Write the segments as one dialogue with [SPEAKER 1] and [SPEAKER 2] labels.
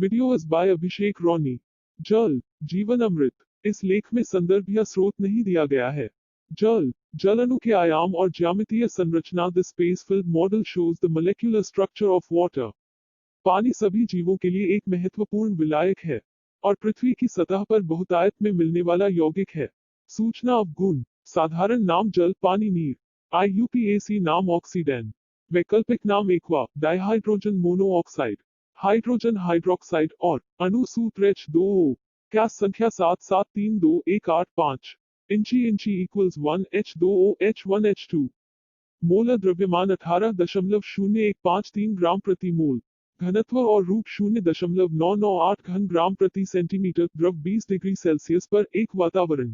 [SPEAKER 1] Video is by Abhishek Ronnie. जल जीवन अमृत। इस लेख में संदर्भ या स्रोत नहीं दिया गया है। जल जल अणु के आयाम और ज्यामितीय संरचना। The space field model shows the molecular structure of water. पानी सभी जीवों के लिए एक महत्वपूर्ण विलायक है और पृथ्वी की सतह पर बहुतायत में मिलने वाला यौगिक है। सूचना अवगुण। साधारण नाम जल पानी नीर। IUPAC नाम ऑक्सीडेन। वैकल्पिक नाम aqua dihydrogen monoxide, hydrogen hydroxide और अणु सूत्र H2O। कैस संख्या 77321885। इंची इक्वल्स 1H2OH1H2। मोल द्रव्यमान 18.0153 ग्राम प्रति मोल। घनत्व और रूप 0.998 घन ग्राम प्रति सेंटीमीटर। द्रव 20 डिग्री सेल्सियस पर 1 वातावरण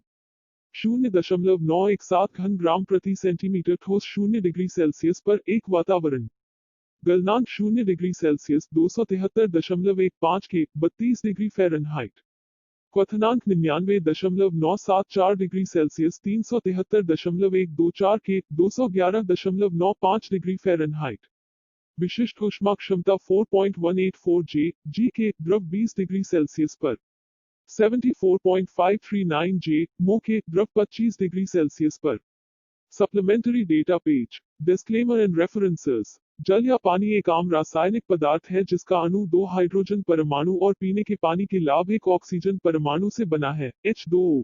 [SPEAKER 1] 0.917 घन ग्राम प्रति सेंटीमीटर। ठोस 0 डिग्री सेल्सियस पर 1 वातावरण। गलनांक 0 डिग्री सेल्सियस 273.15 के 32 डिग्री फ़ारेनहाइट। क्वथनांक 99.974 डिग्री सेल्सियस 373.124 के 211.95 डिग्री फ़ारेनहाइट। विशिष्ट ऊष्मा क्षमता 4.184 जी के। द्रव 20 डिग्री सेल्सियस पर 74.539 जे मो के। द्रव 25 डिग्री सेल्सियस पर। Supplementary data page. Disclaimer and references. जल या पानी एक आम रासायनिक पदार्थ है जिसका अणु 2 हाइड्रोजन परमाणु और पीने के पानी के अलावा एक ऑक्सीजन परमाणु से बना है H2O।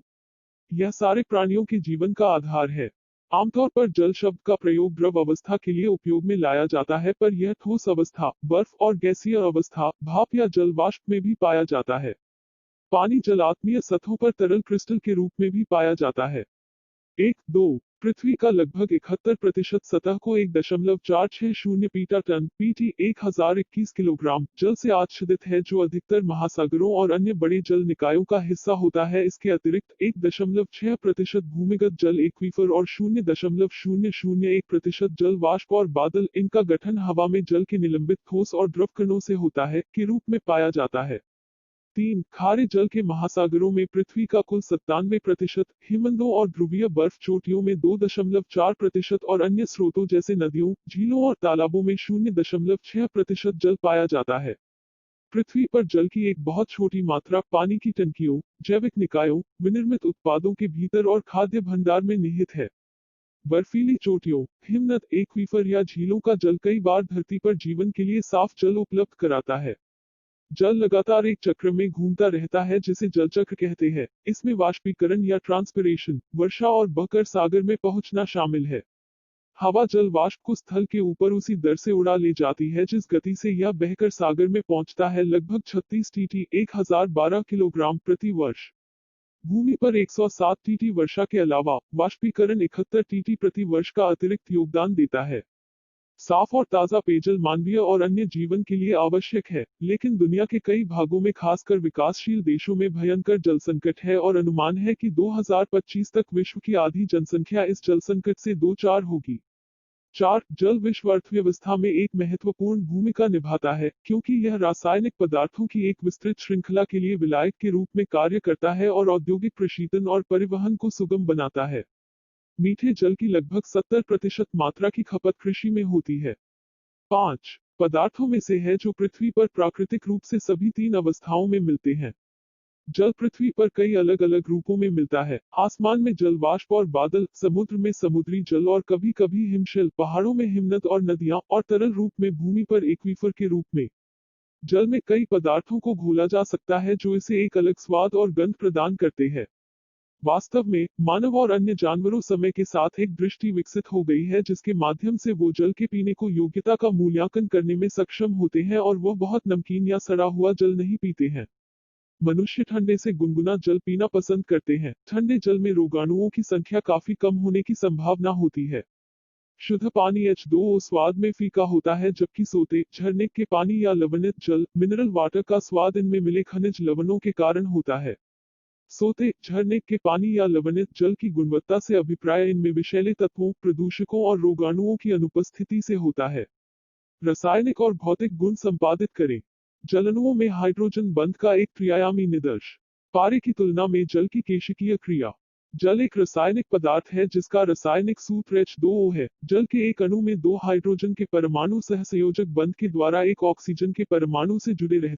[SPEAKER 1] यह सारे प्राणियों के जीवन का आधार है। आमतौर पर जल शब्द का प्रयोग द्रव अवस्था के लिए उपयोग में लाया जाता है, पर यह ठोस अवस्था, बर्फ और गैसीय अवस्था, भाप या जल वाष्प में भी पाया जाता है। पानी जलात्मीय सतहों पर तरल क्रिस्टल के रूप में भी पाया जाता है। 1-2 पृथ्वी का लगभग 71% सतह को 1.460 पीटा टन PT 1021 किलोग्राम जल से आच्छादित है, जो अधिकतर महासागरों और अन्य बड़े जल निकायों का हिस्सा होता है। इसके अतिरिक्त 1.6% भूमिगत जल एक्वीफर और 0.001% जल वाष्प और बादल, इनका गठन हवा में जल के निलंबित ठोस और द्रव कणों से होता है, के रूप में पाया जाता है। 3 खारे जल के महासागरों में पृथ्वी का कुल 97%, हिमनदों और ध्रुवीय बर्फ चोटियों में 2.4% और अन्य स्रोतों जैसे नदियों, झीलों और तालाबों में 0.6% जल पाया जाता है। पृथ्वी पर जल की एक बहुत छोटी मात्रा पानी की टंकियों, जैविक निकायों, विनिर्मित उत्पादों के भीतर और खाद्य भंडार में निहित है। बर्फीली चोटियों, हिमनद, एक्वीफर या झीलों का जल कई बार धरती पर जीवन के लिए साफ जल उपलब्ध कराता है। जल लगातार एक चक्र में घूमता रहता है जिसे जल चक्र कहते हैं। इसमें वाष्पीकरण या ट्रांसपिरेशन, वर्षा और बहकर सागर में पहुंचना शामिल है। हवा जल वाष्प को स्थल के ऊपर उसी दर से उड़ा ले जाती है जिस गति से यह बहकर सागर में पहुंचता है, लगभग 36 टीटी 1012 किलोग्राम प्रति वर्ष। भूमि पर 107 टीटी वर्षा के अलावा वाष्पीकरण 71 टीटी प्रति वर्ष का अतिरिक्त योगदान देता है। साफ और ताज़ा पेयजल मानवीय और अन्य जीवन के लिए आवश्यक है, लेकिन दुनिया के कई भागों में खासकर विकासशील देशों में भयंकर जल संकट है और अनुमान है कि 2025 तक विश्व की आधी जनसंख्या इस जल संकट से दो-चार होगी। 4 जल विश्व अर्थव्यवस्था में एक महत्वपूर्ण भूमिका निभाता है, क्योंकि यह रासायनिक पदार्थों की एक विस्तृत श्रृंखला के लिए विलायक के रूप में कार्य करता है और औद्योगिक प्रशीतन और परिवहन को सुगम बनाता है। मीठे जल की लगभग 70% मात्रा की खपत कृषि में होती है। 5 पदार्थों में से है जो पृथ्वी पर प्राकृतिक रूप से सभी 3 अवस्थाओं में मिलते हैं। जल पृथ्वी पर कई अलग अलग रूपों में मिलता है। आसमान में जल वाष्प और बादल, समुद्र में समुद्री जल और कभी कभी हिमशैल, पहाड़ों में हिमनद और नदियां, और तरल रूप में भूमि पर एक्वीफर के रूप में। जल में कई पदार्थों को घोला जा सकता है जो इसे एक अलग स्वाद और गंध प्रदान करते हैं। वास्तव में मानव और अन्य जानवरों समय के साथ एक दृष्टि विकसित हो गई है जिसके माध्यम से वो जल के पीने को योग्यता का मूल्यांकन करने में सक्षम होते हैं और वह बहुत नमकीन या सड़ा हुआ जल नहीं पीते हैं। मनुष्य ठंडे से गुनगुना जल पीना पसंद करते हैं। ठंडे जल में रोगाणुओं की संख्या काफी कम होने की संभावना होती है। शुद्ध पानी H2O स्वाद में फीका होता है, जबकि सोते, झरने के पानी या लवणित जल, मिनरल वाटर का स्वाद इनमें मिले खनिज लवणों के कारण होता है। सोते, झरने के पानी या लवणित जल की गुणवत्ता से अभिप्राय इनमें विषैले तत्वों, प्रदूषकों और रोगाणुओं की अनुपस्थिति से होता है। रासायनिक और भौतिक गुण संपादित करें। जलाणुओं में हाइड्रोजन बंध का एक त्रिआयामी निदर्श। पारे की तुलना में जल की केशिकीय क्रिया। जल एक रासायनिक पदार्थ है जिसका रासायनिक सूत्र H2O है। जल के एक अणु में 2 हाइड्रोजन के परमाणु सहसंयोजक बंध के द्वारा एक ऑक्सीजन के परमाणु से जुड़े रहते हैं।